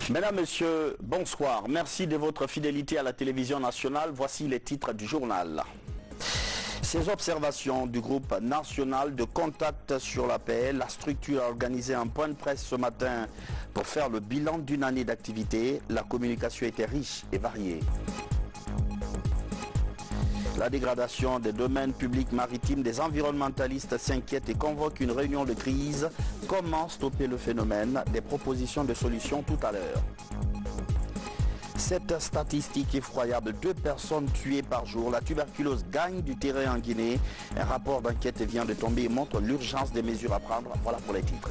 Mesdames, Messieurs, bonsoir. Merci de votre fidélité à la télévision nationale. Voici les titres du journal. Ces observations du groupe national de contact sur la paix, la structure a organisé un point de presse ce matin pour faire le bilan d'une année d'activité. La communication était riche et variée. La dégradation des domaines publics maritimes, des environnementalistes s'inquiètent et convoquent une réunion de crise. Comment stopper le phénomène? Des propositions de solutions tout à l'heure. Cette statistique effroyable, 2 personnes tuées par jour. La tuberculose gagne du terrain en Guinée. Un rapport d'enquête vient de tomber et montre l'urgence des mesures à prendre. Voilà pour les titres.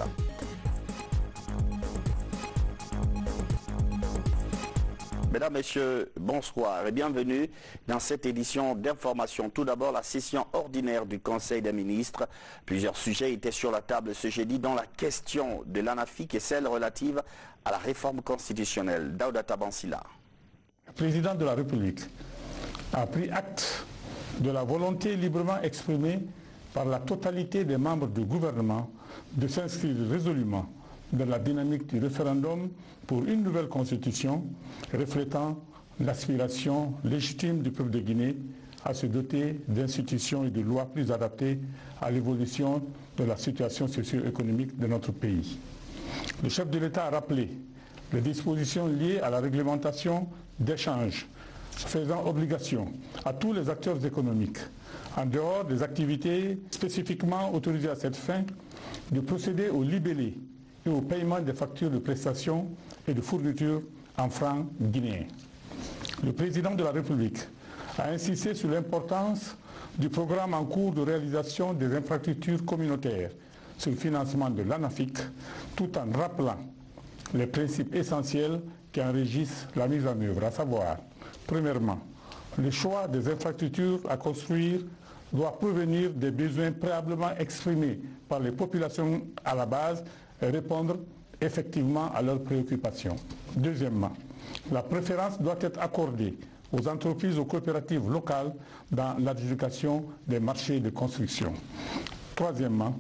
Mesdames, Messieurs, bonsoir et bienvenue dans cette édition d'information. Tout d'abord, la session ordinaire du Conseil des ministres. Plusieurs sujets étaient sur la table ce jeudi, dont la question de l'ANAFIC et celle relative à la réforme constitutionnelle. Daouda Tabansila. Le président de la République a pris acte de la volonté librement exprimée par la totalité des membres du gouvernement de s'inscrire résolument dans la dynamique du référendum pour une nouvelle constitution reflétant l'aspiration légitime du peuple de Guinée à se doter d'institutions et de lois plus adaptées à l'évolution de la situation socio-économique de notre pays. Le chef de l'État a rappelé les dispositions liées à la réglementation d'échanges faisant obligation à tous les acteurs économiques, en dehors des activités spécifiquement autorisées à cette fin, de procéder au libellé et au paiement des factures de prestations et de fournitures en francs guinéens. Le président de la République a insisté sur l'importance du programme en cours de réalisation des infrastructures communautaires sur le financement de l'ANAFIC, tout en rappelant les principes essentiels qui en régissent la mise en œuvre, à savoir, premièrement, le choix des infrastructures à construire doit provenir des besoins préalablement exprimés par les populations à la base et répondre effectivement à leurs préoccupations. Deuxièmement, la préférence doit être accordée aux entreprises, aux coopératives locales dans l'adjudication des marchés de construction. Troisièmement,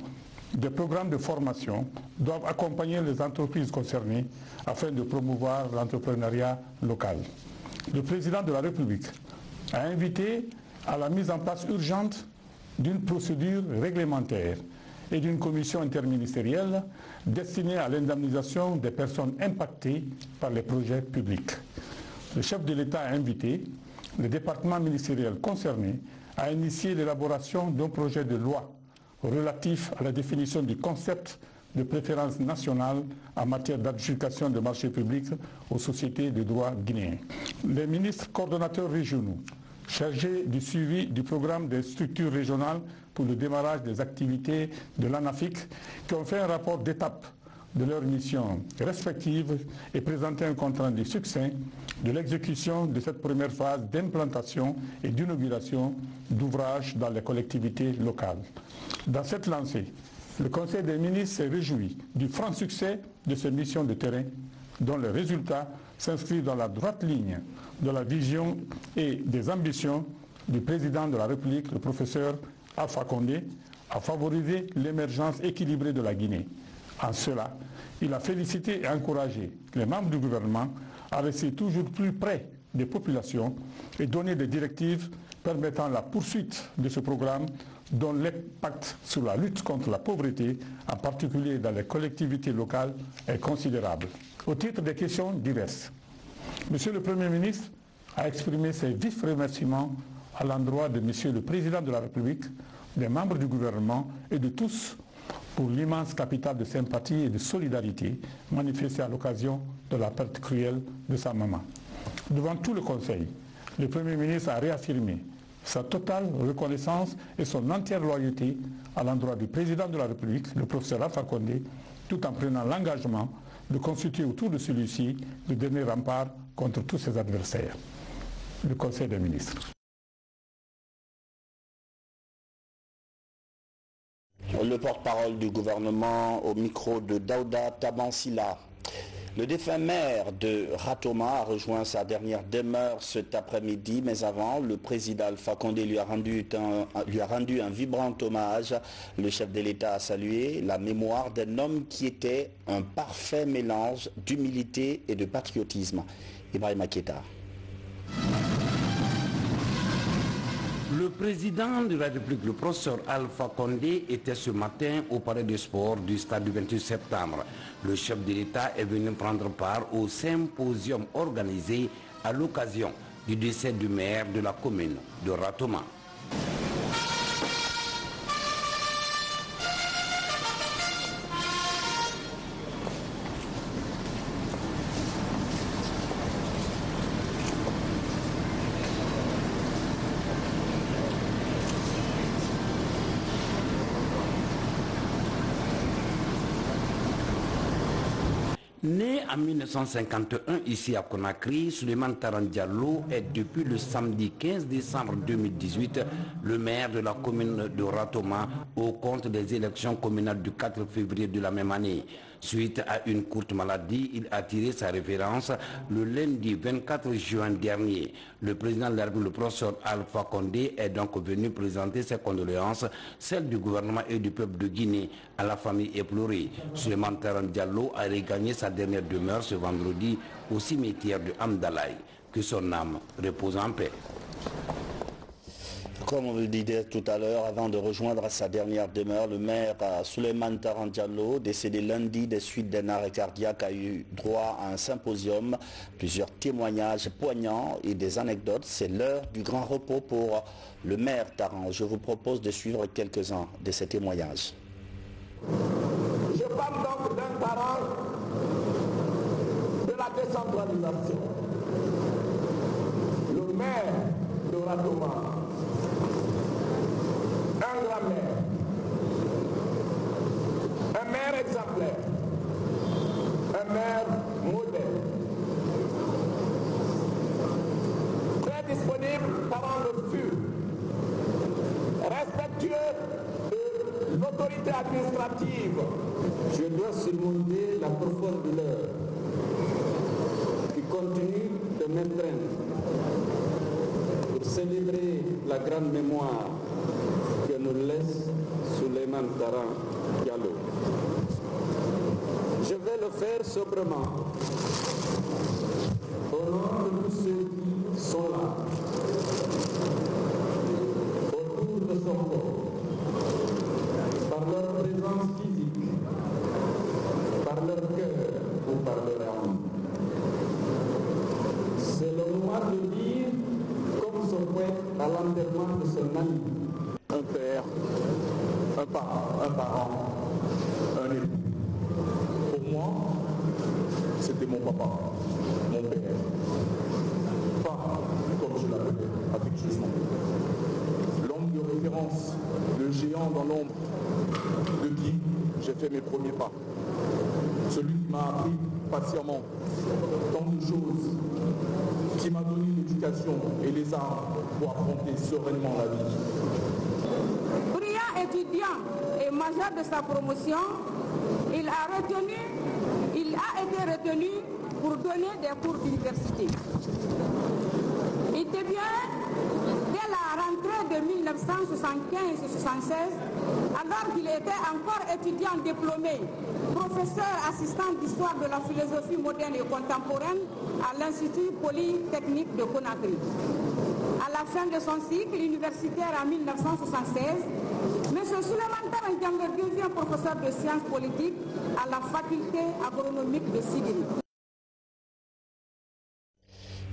des programmes de formation doivent accompagner les entreprises concernées afin de promouvoir l'entrepreneuriat local. Le président de la République a invité à la mise en place urgente d'une procédure réglementaire et d'une commission interministérielle destinée à l'indemnisation des personnes impactées par les projets publics. Le chef de l'État a invité le département ministériel concerné à initier l'élaboration d'un projet de loi relatif à la définition du concept de préférence nationale en matière d'adjudication de marchés publics aux sociétés de droit guinéens. Les ministres coordonnateurs régionaux chargés du suivi du programme des structures régionales pour le démarrage des activités de l'ANAFIC, qui ont fait un rapport d'étape de leurs missions respectives et présenté un compte rendu succinct de l'exécution de cette première phase d'implantation et d'inauguration d'ouvrages dans les collectivités locales. Dans cette lancée, le Conseil des ministres s'est réjoui du franc succès de ces missions de terrain, dont les résultats s'inscrivent dans la droite ligne de la vision et des ambitions du président de la République, le professeur Alpha Condé, à favoriser l'émergence équilibrée de la Guinée. En cela, il a félicité et encouragé les membres du gouvernement à rester toujours plus près des populations et donner des directives permettant la poursuite de ce programme dont l'impact sur la lutte contre la pauvreté, en particulier dans les collectivités locales, est considérable. Au titre des questions diverses, Monsieur le Premier ministre a exprimé ses vifs remerciements à l'endroit de Monsieur le Président de la République, des membres du gouvernement et de tous pour l'immense capital de sympathie et de solidarité manifesté à l'occasion de la perte cruelle de sa maman. Devant tout le Conseil, le Premier ministre a réaffirmé sa totale reconnaissance et son entière loyauté à l'endroit du Président de la République, le professeur Alpha Condé, tout en prenant l'engagement de constituer autour de celui-ci le dernier rempart contre tous ses adversaires. Le Conseil des ministres. Le porte-parole du gouvernement au micro de Daouda Tabansila. Le défunt maire de Ratoma a rejoint sa dernière demeure cet après-midi, mais avant, le président Alpha Condé lui a rendu un vibrant hommage. Le chef de l'État a salué la mémoire d'un homme qui était un parfait mélange d'humilité et de patriotisme. Ibrahima Keita. Le président de la République, le professeur Alpha Condé, était ce matin au palais de sport du stade du 28 septembre. Le chef de l'État est venu prendre part au symposium organisé à l'occasion du décès du maire de la commune de Ratoma. Né en 1951 ici à Conakry, Souleymane Taran Diallo est depuis le samedi 15 décembre 2018 le maire de la commune de Ratoma au compte des élections communales du 4 février de la même année. Suite à une courte maladie, il a tiré sa révérence le lundi 24 juin dernier. Le président de la République, le professeur Alpha Condé, est donc venu présenter ses condoléances, celles du gouvernement et du peuple de Guinée, à la famille éplorée. Souleymane Taran Diallo a regagné sa dernière demeure ce vendredi au cimetière de Amdalaï. Que son âme repose en paix. Comme on le disait tout à l'heure, avant de rejoindre sa dernière demeure, le maire Souleymane Taran Diallo, décédé lundi des suites d'un arrêt cardiaque, a eu droit à un symposium, plusieurs témoignages poignants et des anecdotes. C'est l'heure du grand repos pour le maire Taran. Je vous propose de suivre quelques-uns de ces témoignages. Je parle donc d'un Taran de la décentralisation. Le maire de Ratoma. Un grand maire, un maire exemplaire, un maire modèle, très disponible pendant le fur, respectueux de l'autorité administrative. Je dois surmonter la profonde douleur qui continue de m'étreindre pour célébrer la grande mémoire que nous laisse Souleymane Taran Diallo. Je vais le faire sobrement, au nom de tous ceux qui sont là, autour de son corps, par leur présence physique, par leur cœur ou par leur âme. C'est le moment de dire, comme son poète à l'enterrement de son ami, un père, un parent, un époux. Pour moi, c'était mon papa, mon père. Pas comme je l'appelais affectueusement. L'homme de référence, le géant dans l'ombre, de qui j'ai fait mes premiers pas. Celui qui m'a appris patiemment tant de choses, qui m'a donné l'éducation et les armes pour affronter sereinement la vie. Brillant étudiant et major de sa promotion, il a été retenu pour donner des cours d'université. Il devient, dès la rentrée de 1975-76, alors qu'il était encore étudiant diplômé, professeur assistant d'histoire de la philosophie moderne et contemporaine à l'Institut Polytechnique de Conakry. À la fin de son cycle universitaire en 1976, M. Souleymane Taran Diallo devient professeur de sciences politiques à la faculté agronomique de Sigiri.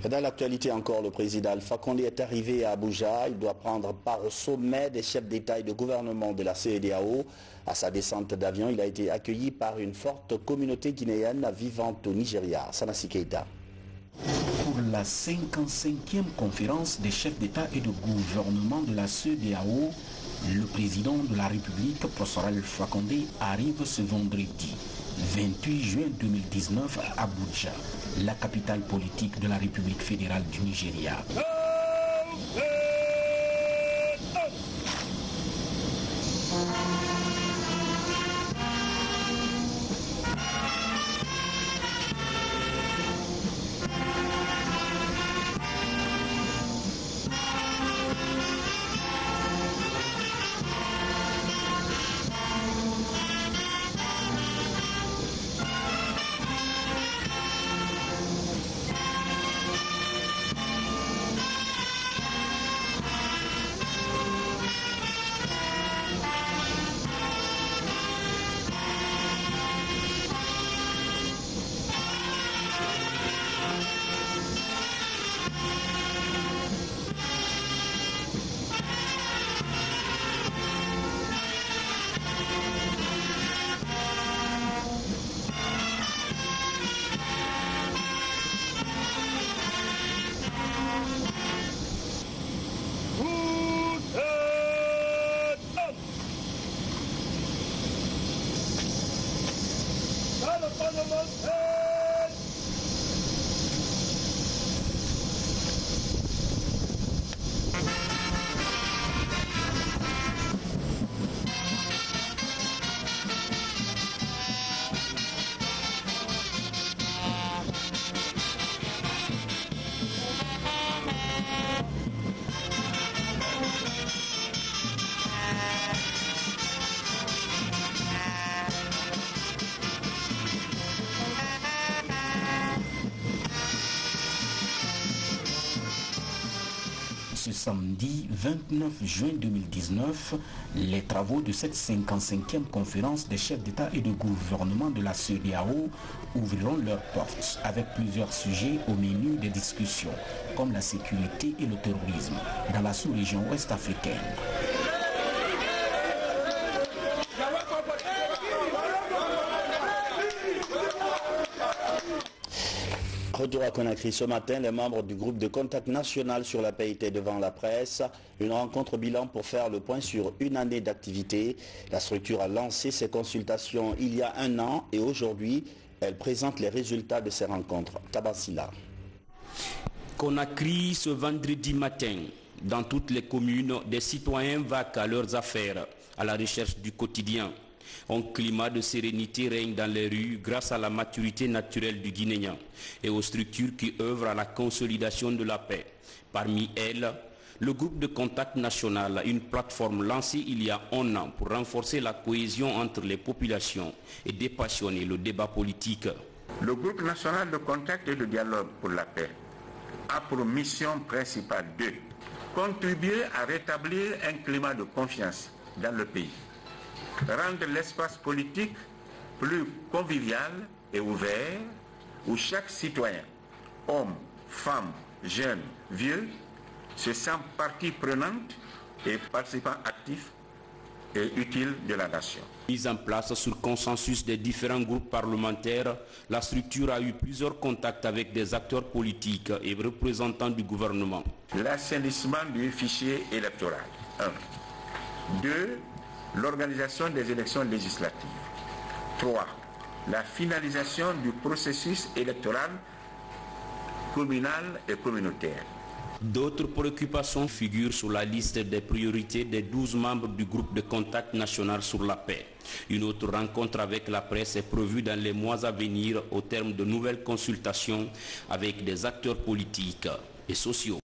Dans l'actualité encore, le président Alpha Condé est arrivé à Abuja. Il doit prendre part au sommet des chefs d'État et de gouvernement de la CEDEAO. À sa descente d'avion, il a été accueilli par une forte communauté guinéenne vivant au Nigeria. Sanassi Keita. Pour la 55e conférence des chefs d'État et de gouvernement de la CEDEAO, le président de la République, professeur Alpha Condé, arrive ce vendredi 28 juin 2019 à Abuja, la capitale politique de la République fédérale du Nigeria. Ce samedi 29 juin 2019, les travaux de cette 55e conférence des chefs d'État et de gouvernement de la CEDEAO ouvriront leurs portes avec plusieurs sujets au menu des discussions, comme la sécurité et le terrorisme dans la sous-région ouest africaine. Retour à Conakry ce matin, les membres du groupe de contact national sur la paix étaient devant la presse. Une rencontre bilan pour faire le point sur une année d'activité. La structure a lancé ses consultations il y a un an et aujourd'hui, elle présente les résultats de ces rencontres. Tabassila. Conakry ce vendredi matin. Dans toutes les communes, des citoyens vaquent à leurs affaires, à la recherche du quotidien. Un climat de sérénité règne dans les rues grâce à la maturité naturelle du Guinéen et aux structures qui œuvrent à la consolidation de la paix. Parmi elles, le groupe de contact national, une plateforme lancée il y a un an pour renforcer la cohésion entre les populations et dépassionner le débat politique. Le groupe national de contact et de dialogue pour la paix a pour mission principale de contribuer à rétablir un climat de confiance dans le pays, rendre l'espace politique plus convivial et ouvert, où chaque citoyen, homme, femme, jeune, vieux, se sent partie prenante et participant actif et utile de la nation. Mise en place sur consensus des différents groupes parlementaires, la structure a eu plusieurs contacts avec des acteurs politiques et représentants du gouvernement. L'assainissement du fichier électoral, 1. 2. L'organisation des élections législatives. 3. La finalisation du processus électoral communal et communautaire. D'autres préoccupations figurent sur la liste des priorités des 12 membres du groupe de contact national sur la paix. Une autre rencontre avec la presse est prévue dans les mois à venir au terme de nouvelles consultations avec des acteurs politiques et sociaux.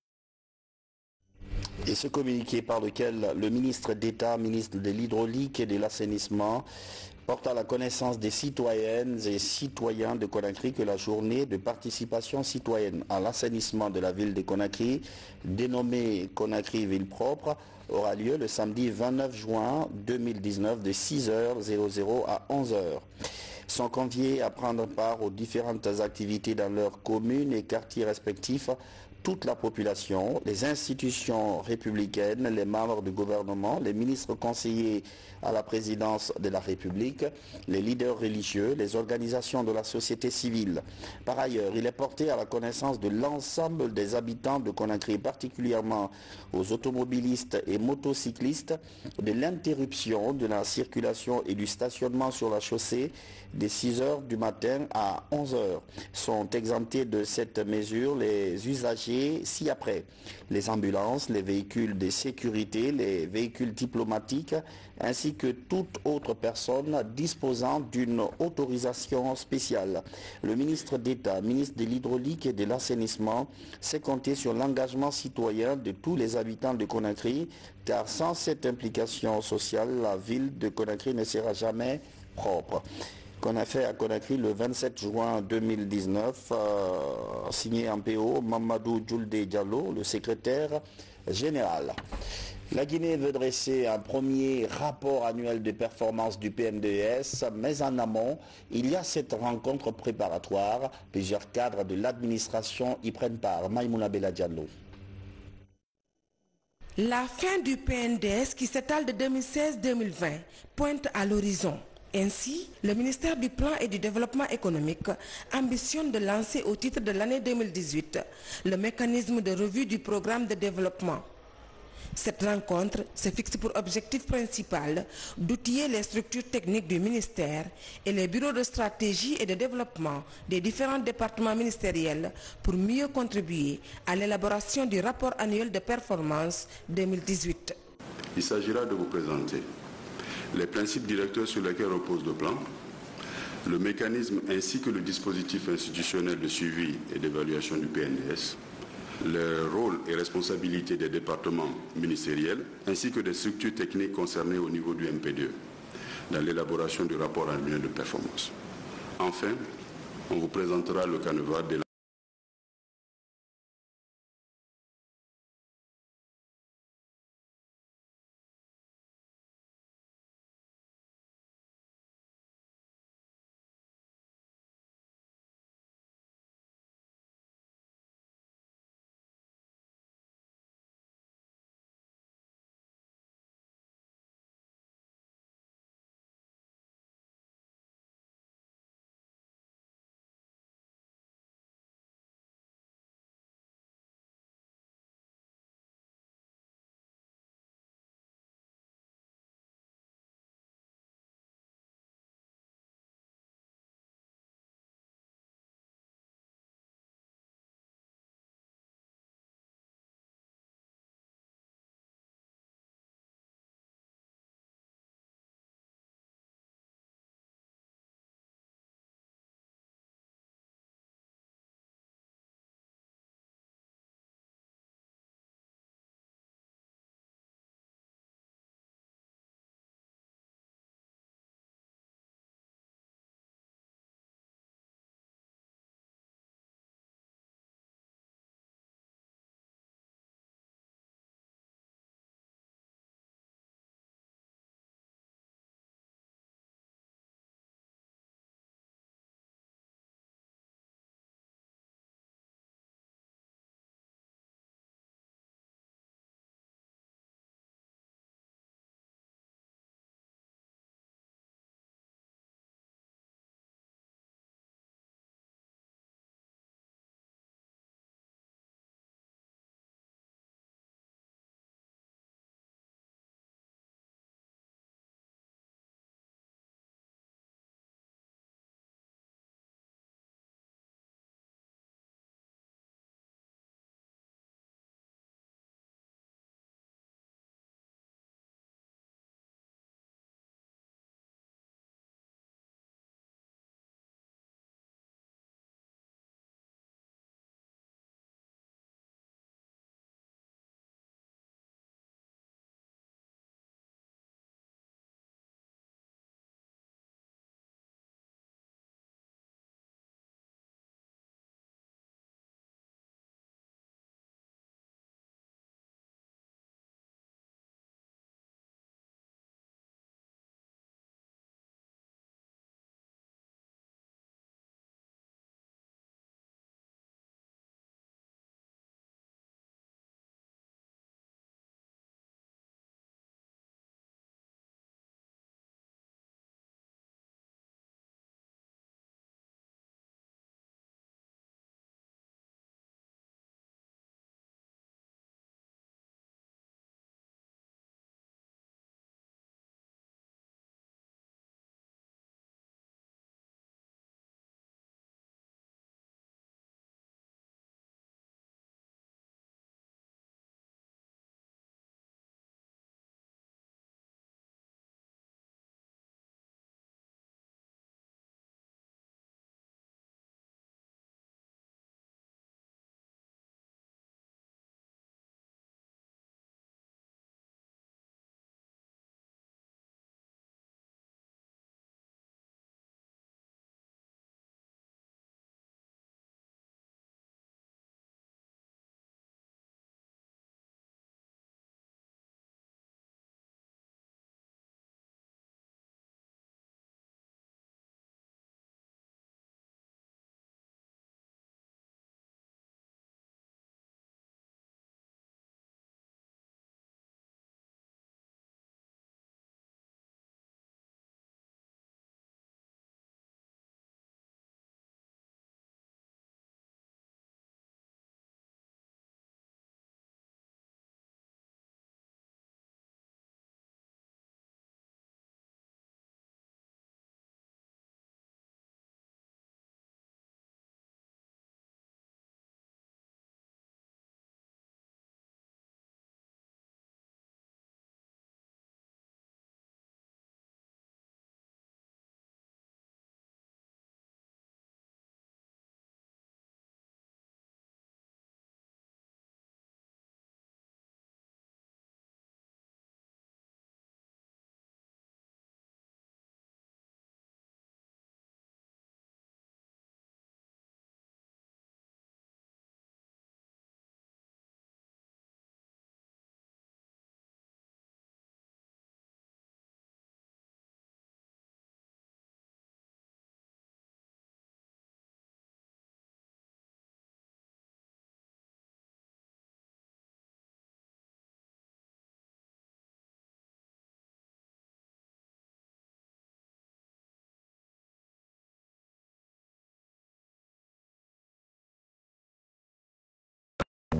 Et ce communiqué par lequel le ministre d'État, ministre de l'Hydraulique et de l'Assainissement, porte à la connaissance des citoyennes et citoyens de Conakry que la journée de participation citoyenne à l'assainissement de la ville de Conakry, dénommée Conakry Ville Propre, aura lieu le samedi 29 juin 2019 de 6h00 à 11h. Sont conviés à prendre part aux différentes activités dans leurs communes et quartiers respectifs toute la population, les institutions républicaines, les membres du gouvernement, les ministres conseillers à la présidence de la République, les leaders religieux, les organisations de la société civile. Par ailleurs, il est porté à la connaissance de l'ensemble des habitants de Conakry, particulièrement aux automobilistes et motocyclistes, de l'interruption de la circulation et du stationnement sur la chaussée de 6h du matin à 11h. Sont exemptés de cette mesure les usagers ci-après: les ambulances, les véhicules de sécurité, les véhicules diplomatiques, ainsi que toute autre personne disposant d'une autorisation spéciale. Le ministre d'État, ministre de l'Hydraulique et de l'Assainissement, sait compter sur l'engagement citoyen de tous les habitants de Conakry, car sans cette implication sociale, la ville de Conakry ne sera jamais propre. Qu'on a fait à Conakry le 27 juin 2019, signé en PO Mamadou Djoulde Diallo, le secrétaire général. La Guinée veut dresser un premier rapport annuel de performance du PNDES, mais en amont, il y a cette rencontre préparatoire. Plusieurs cadres de l'administration y prennent part. Maïmouna Bella Diallo. La fin du PNDES qui s'étale de 2016-2020 pointe à l'horizon. Ainsi, le ministère du Plan et du Développement économique ambitionne de lancer au titre de l'année 2018 le mécanisme de revue du programme de développement. Cette rencontre se fixe pour objectif principal d'outiller les structures techniques du ministère et les bureaux de stratégie et de développement des différents départements ministériels pour mieux contribuer à l'élaboration du rapport annuel de performance 2018. Il s'agira de vous présenter les principes directeurs sur lesquels repose le plan, le mécanisme ainsi que le dispositif institutionnel de suivi et d'évaluation du PNDS, le rôle et responsabilités des départements ministériels ainsi que des structures techniques concernées au niveau du MPDE dans l'élaboration du rapport annuel de performance. Enfin, on vous présentera le canevas de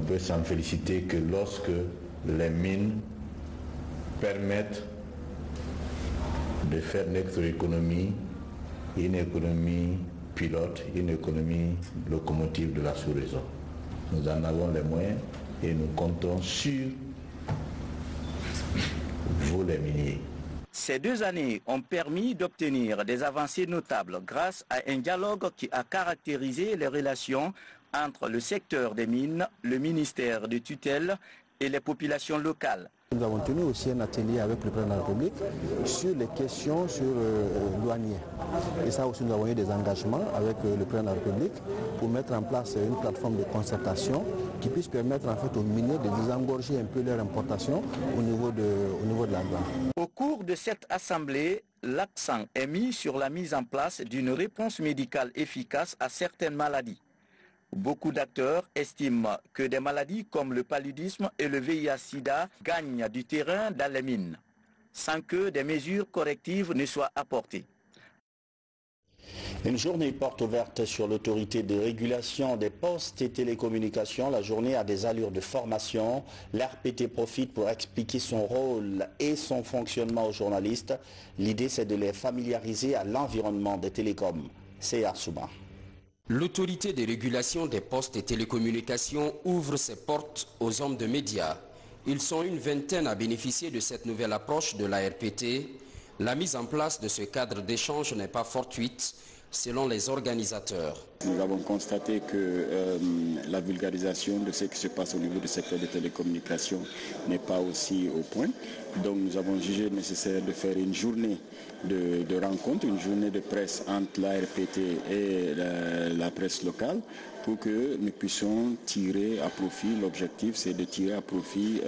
peut s'en féliciter que lorsque les mines permettent de faire notre économie une économie pilote, une économie locomotive de la sous-région. Nous en avons les moyens et nous comptons sur vous les miniers. Ces 2 années ont permis d'obtenir des avancées notables grâce à un dialogue qui a caractérisé les relations entre le secteur des mines, le ministère de tutelle et les populations locales. Nous avons tenu aussi un atelier avec le président de la République sur les questions douanières. Et ça aussi, nous avons eu des engagements avec le président de la République pour mettre en place une plateforme de concertation qui puisse permettre en fait aux miniers de désengorger un peu leur importation au niveau de la douane. Au cours de cette assemblée, l'accent est mis sur la mise en place d'une réponse médicale efficace à certaines maladies. Beaucoup d'acteurs estiment que des maladies comme le paludisme et le VIH-Sida gagnent du terrain dans les mines, sans que des mesures correctives ne soient apportées. Une journée porte ouverte sur l'autorité de régulation des postes et télécommunications. La journée a des allures de formation. L'RPT profite pour expliquer son rôle et son fonctionnement aux journalistes. L'idée, c'est de les familiariser à l'environnement des télécoms. C'est Arsouma. L'autorité de régulation des postes et télécommunications ouvre ses portes aux hommes de médias. Ils sont une vingtaine à bénéficier de cette nouvelle approche de la RPT. La mise en place de ce cadre d'échange n'est pas fortuite, selon les organisateurs. Nous avons constaté que la vulgarisation de ce qui se passe au niveau du secteur des télécommunications n'est pas aussi au point. Donc nous avons jugé nécessaire de faire une journée de rencontre, une journée de presse entre la RPT et la presse locale pour que nous puissions tirer à profit, l'objectif c'est de tirer à profit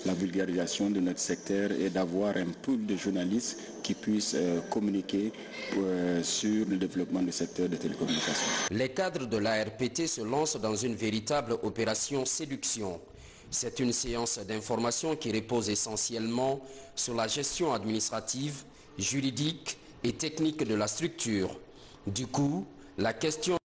la vulgarisation de notre secteur et d'avoir un pool de journalistes qui puissent communiquer sur le développement du secteur des télécommunications. Les cadres de la RPT se lancent dans une véritable opération séduction. C'est une séance d'information qui repose essentiellement sur la gestion administrative, juridique et technique de la structure. Du coup, la question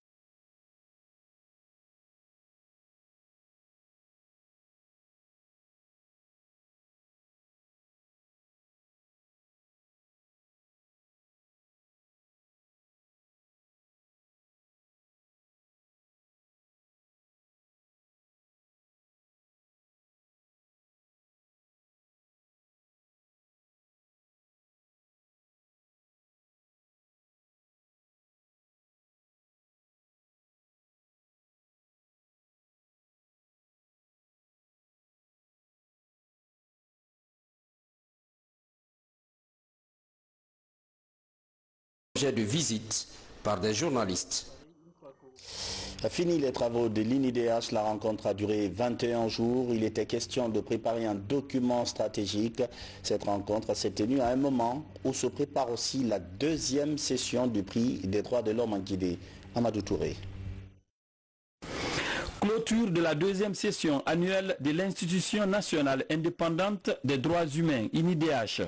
de visite par des journalistes. Fini les travaux de l'INIDH, la rencontre a duré 21 jours. Il était question de préparer un document stratégique. Cette rencontre s'est tenue à un moment où se prépare aussi la 2e session du prix des droits de l'homme en Guinée. Amadou Touré. Clôture de la 2e session annuelle de l'Institution nationale indépendante des droits humains, INIDH.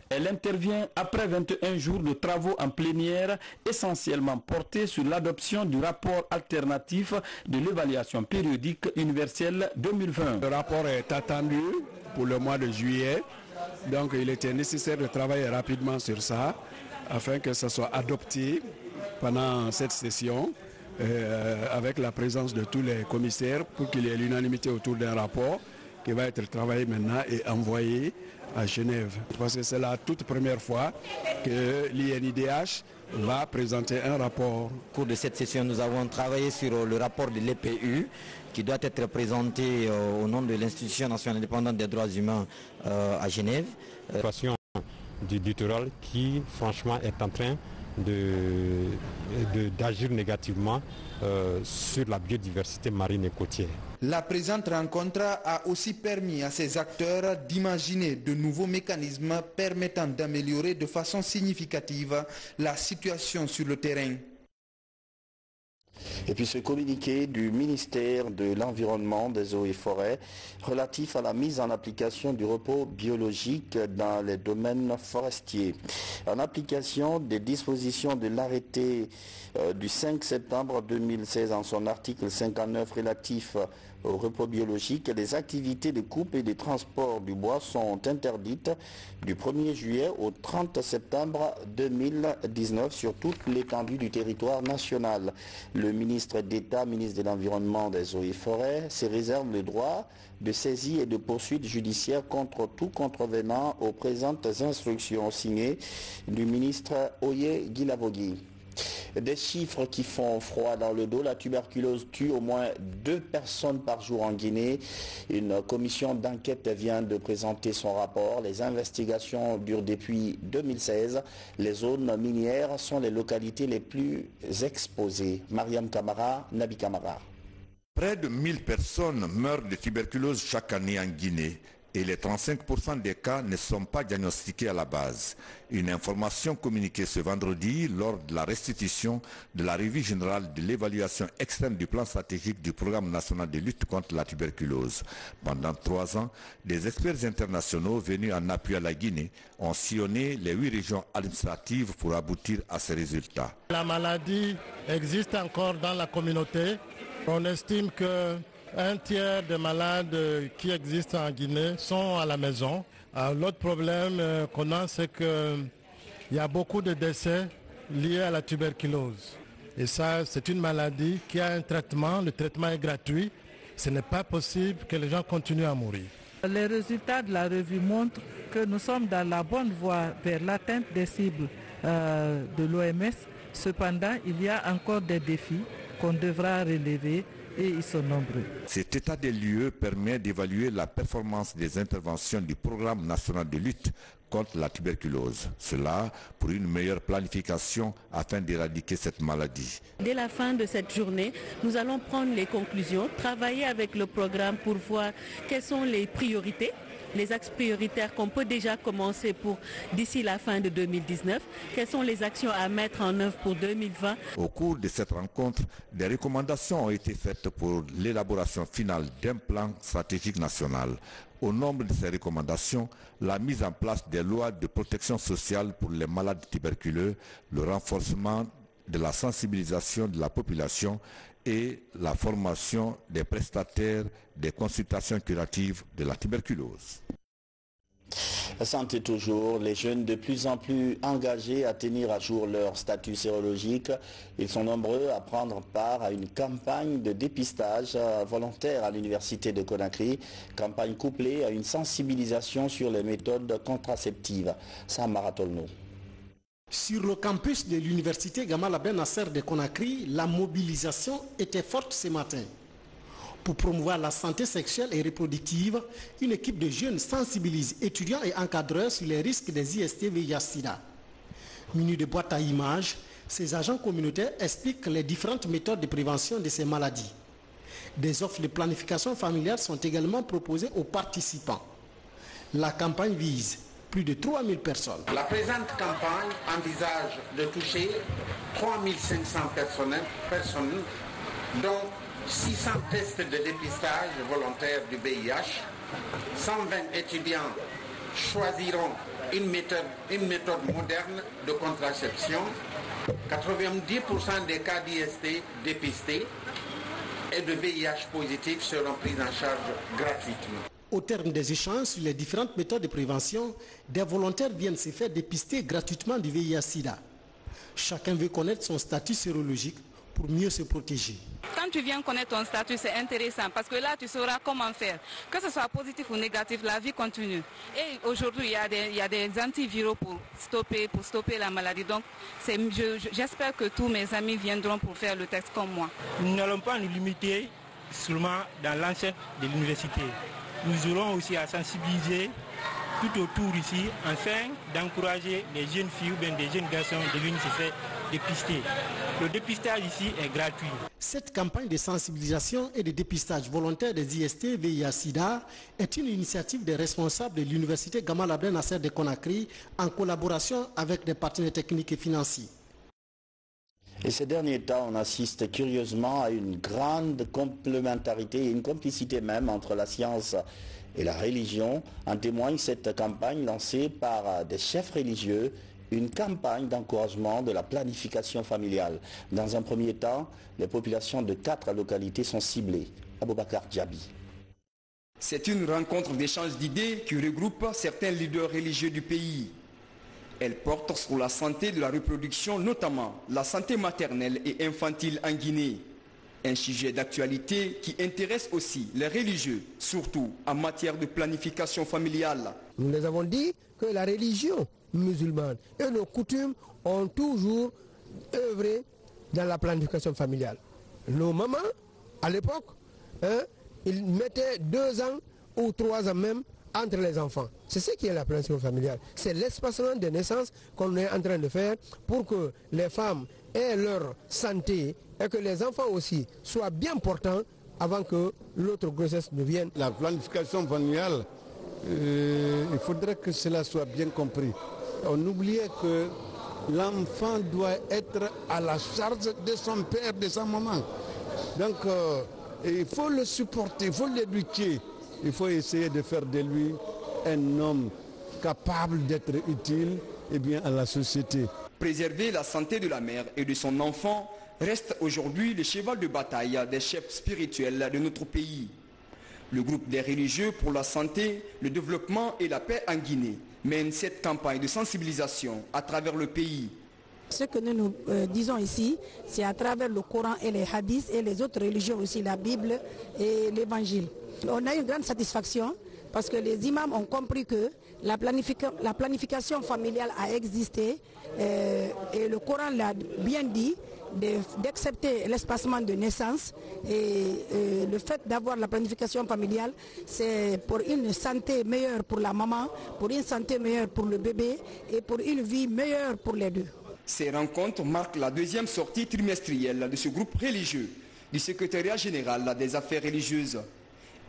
Elle intervient après 21 jours de travaux en plénière, essentiellement portés sur l'adoption du rapport alternatif de l'évaluation périodique universelle 2020. Le rapport est attendu pour le mois de juillet, donc il était nécessaire de travailler rapidement sur ça, afin que ça soit adopté pendant cette session. Avec la présence de tous les commissaires pour qu'il y ait l'unanimité autour d'un rapport qui va être travaillé maintenant et envoyé à Genève. Parce que c'est la toute première fois que l'INIDH va présenter un rapport. Au cours de cette session, nous avons travaillé sur le rapport de l'EPU qui doit être présenté au nom de l'Institution nationale indépendante des droits humains à Genève. La situation du littoral qui franchement est en train d'agir négativement sur la biodiversité marine et côtière. La présente rencontre a aussi permis à ces acteurs d'imaginer de nouveaux mécanismes permettant d'améliorer de façon significative la situation sur le terrain. Et puis ce communiqué du ministère de l'Environnement, des Eaux et Forêts relatif à la mise en application du repos biologique dans les domaines forestiers. En application des dispositions de l'arrêté du 5 septembre 2016 en son article 59 relatif au repos biologique, les activités de coupe et de transport du bois sont interdites du 1er juillet au 30 septembre 2019 sur toute l'étendue du territoire national. Le ministre d'État, ministre de l'Environnement, des Eaux et Forêts, se réserve le droit de saisie et de poursuite judiciaire contre tout contrevenant aux présentes instructions signées du ministre Oye Guilavogui. Des chiffres qui font froid dans le dos. La tuberculose tue au moins 2 personnes par jour en Guinée. Une commission d'enquête vient de présenter son rapport. Les investigations durent depuis 2016. Les zones minières sont les localités les plus exposées. Mariam Kamara, Nabi Kamara. Près de 1000 personnes meurent de tuberculose chaque année en Guinée. Et les 35% des cas ne sont pas diagnostiqués à la base. Une information communiquée ce vendredi lors de la restitution de la revue générale de l'évaluation externe du plan stratégique du programme national de lutte contre la tuberculose. Pendant 3 ans, des experts internationaux venus en appui à la Guinée ont sillonné les 8 régions administratives pour aboutir à ces résultats. La maladie existe encore dans la communauté. On estime que 1/3 des malades qui existent en Guinée sont à la maison. L'autre problème qu'on a, c'est qu'il y a beaucoup de décès liés à la tuberculose. Et ça, c'est une maladie qui a un traitement. Le traitement est gratuit. Ce n'est pas possible que les gens continuent à mourir. Les résultats de la revue montrent que nous sommes dans la bonne voie vers l'atteinte des cibles de l'OMS. Cependant, il y a encore des défis qu'on devra relever. Et ils sont nombreux. Cet état des lieux permet d'évaluer la performance des interventions du programme national de lutte contre la tuberculose. Cela pour une meilleure planification afin d'éradiquer cette maladie. Dès la fin de cette journée, nous allons prendre les conclusions, travailler avec le programme pour voir quelles sont les priorités, les axes prioritaires qu'on peut déjà commencer pour d'ici la fin de 2019, quelles sont les actions à mettre en œuvre pour 2020. Au cours de cette rencontre, des recommandations ont été faites pour l'élaboration finale d'un plan stratégique national. Au nombre de ces recommandations, la mise en place des lois de protection sociale pour les malades tuberculeux, le renforcement de la sensibilisation de la population et la formation des prestataires des consultations curatives de la tuberculose. Santé toujours, les jeunes de plus en plus engagés à tenir à jour leur statut sérologique. Ils sont nombreux à prendre part à une campagne de dépistage volontaire à l'université de Conakry, campagne couplée à une sensibilisation sur les méthodes contraceptives. Samara Tolno. Sur le campus de l'université Gamal Abdel Nasser de Conakry, la mobilisation était forte ce matin. Pour promouvoir la santé sexuelle et reproductive, une équipe de jeunes sensibilise étudiants et encadreurs sur les risques des IST VIH-Sida. Munis de boîtes à images, ces agents communautaires expliquent les différentes méthodes de prévention de ces maladies. Des offres de planification familiale sont également proposées aux participants. La campagne vise plus de 3000 personnes. La présente campagne envisage de toucher 3500 personnes, dont 600 tests de dépistage volontaire du VIH. 120 étudiants choisiront une méthode moderne de contraception. 90% des cas d'IST dépistés et de VIH positifs seront pris en charge gratuitement. Au terme des échanges sur les différentes méthodes de prévention, des volontaires viennent se faire dépister gratuitement du VIH-Sida. Chacun veut connaître son statut sérologique pour mieux se protéger. Quand tu viens connaître ton statut, c'est intéressant parce que là, tu sauras comment faire. Que ce soit positif ou négatif, la vie continue. Et aujourd'hui, il y a des antiviraux pour stopper la maladie. Donc, j'espère que tous mes amis viendront pour faire le test comme moi. Nous n'allons pas nous limiter seulement dans l'enceinte de l'université. Nous aurons aussi à sensibiliser tout autour ici, afin d'encourager les jeunes filles ou bien des jeunes garçons de venir se faire dépister. Le dépistage ici est gratuit. Cette campagne de sensibilisation et de dépistage volontaire des IST VIH-Sida est une initiative des responsables de l'université Gamal Abdel Nasser de Conakry en collaboration avec des partenaires techniques et financiers. Et ces derniers temps, on assiste curieusement à une grande complémentarité et une complicité même entre la science et la religion. En témoigne cette campagne lancée par des chefs religieux, une campagne d'encouragement de la planification familiale. Dans un premier temps, les populations de 4 localités sont ciblées. Aboubakar Diaby. C'est une rencontre d'échange d'idées qui regroupe certains leaders religieux du pays. Elle porte sur la santé de la reproduction, notamment la santé maternelle et infantile en Guinée. Un sujet d'actualité qui intéresse aussi les religieux, surtout en matière de planification familiale. Nous les avons dit que la religion musulmane et nos coutumes ont toujours œuvré dans la planification familiale. Nos mamans, à l'époque, ils mettaient 2 ans ou 3 ans même entre les enfants. C'est ce qui est la planification familiale. C'est l'espacement des naissances qu'on est en train de faire pour que les femmes aient leur santé et que les enfants aussi soient bien portants avant que l'autre grossesse ne vienne. La planification familiale, il faudrait que cela soit bien compris. On oubliait que l'enfant doit être à la charge de son père, de sa maman. Donc il faut le supporter, il faut l'éduquer. Il faut essayer de faire de lui un homme capable d'être utile à la société. Préserver la santé de la mère et de son enfant reste aujourd'hui le cheval de bataille des chefs spirituels de notre pays. Le groupe des religieux pour la santé, le développement et la paix en Guinée mène cette campagne de sensibilisation à travers le pays. Ce que nous disons ici, c'est à travers le Coran et les hadiths et les autres religions aussi, la Bible et l'Évangile. On a une grande satisfaction parce que les imams ont compris que la planification familiale a existé et le Coran l'a bien dit, d'accepter l'espacement de naissance et le fait d'avoir la planification familiale, c'est pour une santé meilleure pour la maman, pour une santé meilleure pour le bébé et pour une vie meilleure pour les deux. Ces rencontres marquent la 2e sortie trimestrielle de ce groupe religieux du secrétariat général des affaires religieuses.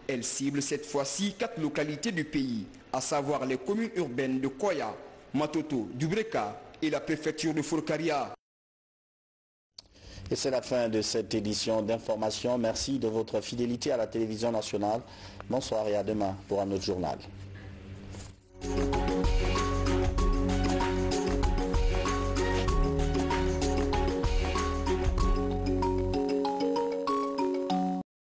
Elle cible cette fois-ci 4 localités du pays, à savoir les communes urbaines de Koya, Matoto, Dubreka et la préfecture de Fourkaria. Et c'est la fin de cette édition d'information. Merci de votre fidélité à la télévision nationale. Bonsoir et à demain pour un autre journal.